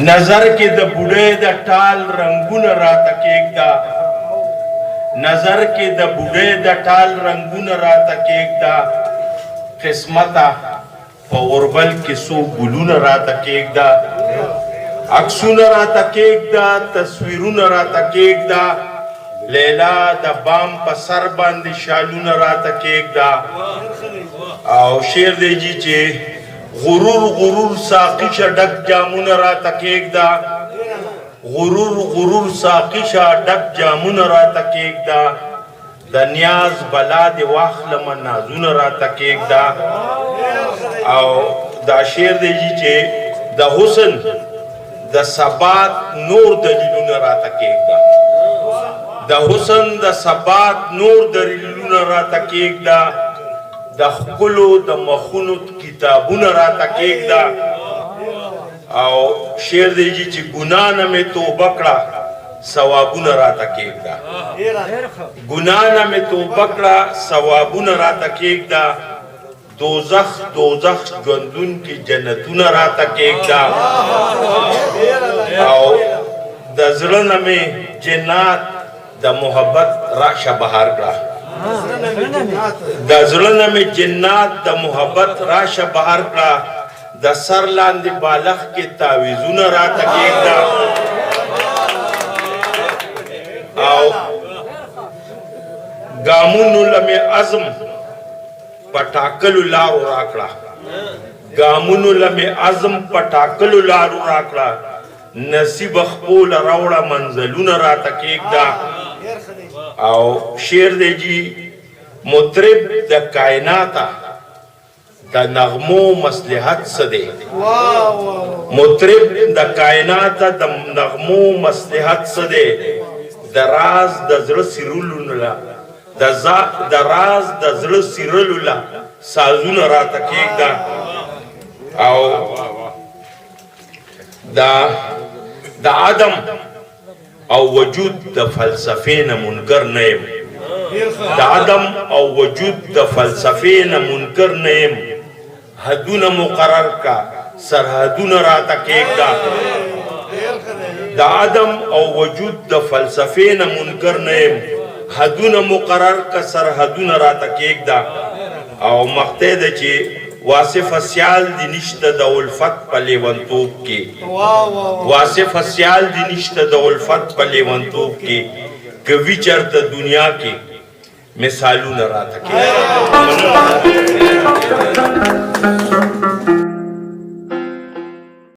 नजर के द बुढ़े द टाल रंगून रात केकदा नजर के द बुढ़े द टाल रंगून रात केकदा किस्मता पौरबल के सो गुलून रात केकदा अक्सून रात केकदा तस्वीरून रात केकदा लैला द बाम पसर बांध शालून रात केकदा आओ शेर देजी चे غرور غرور ساقیشا ڈک جامون را تکیگ دا غرور غرور ساقیشا ڈک جامون را تکیگ دا دا نیاز بلا دی واخلم نازون را تکیگ دا او دا شیر دی جی چے دا حسن دا ثبات نور دلیلون را تکیگ دا دا حسن دا ثبات نور دلیلون را تکیگ دا د خپلو د مخونو کتابونه راته کېږده او شعر دی چې ګناه نه مې توبه کړه ثوابونه راته کېږده ګناه نه مې توبه کړه ثوابونه راته کېږده دوزخ دوزخ ژوندونکي جنتونه راته کېږده او د زړه نه مې جنات د محبت راشه بهار کړه د زړه نه مې جنات د محبت راشه بهر کړه د سر لاندې بالغ کې تعویذونه راته کېږده او ګامونو له مې عزم په ټاکلو لارو راکړه ګامونو له مې عزم په ټاکلو لارو راکړه نصیب خپل راوړه منزلونه راته کېږده او شعر دی جی مطرب د کائناتا د نغمو مصلحت سده مطرب د کائناتا د نغمو مصلحت سده د راز د زړه سیرولو لا د راز د زړه سیرولو لا سازونه راته کېږده او د عدم او وجود د فلسفې نه منکر نه یم د عدم او وجود د فلسفې نه منکر نه یم حدونه مقرر کا سرحدونه راته کېږده د عدم او وجود د فلسفې نه منکر نه یم حدونه مقرر کا سرحدونه راته کېږده او مقطع ده چې واصف سیال دی نشته د الفت په لیونتوب کې واصف سیال دی نشته د الفت په لیونتوب کې کوي چرته دنیا کې مثالونه راته کې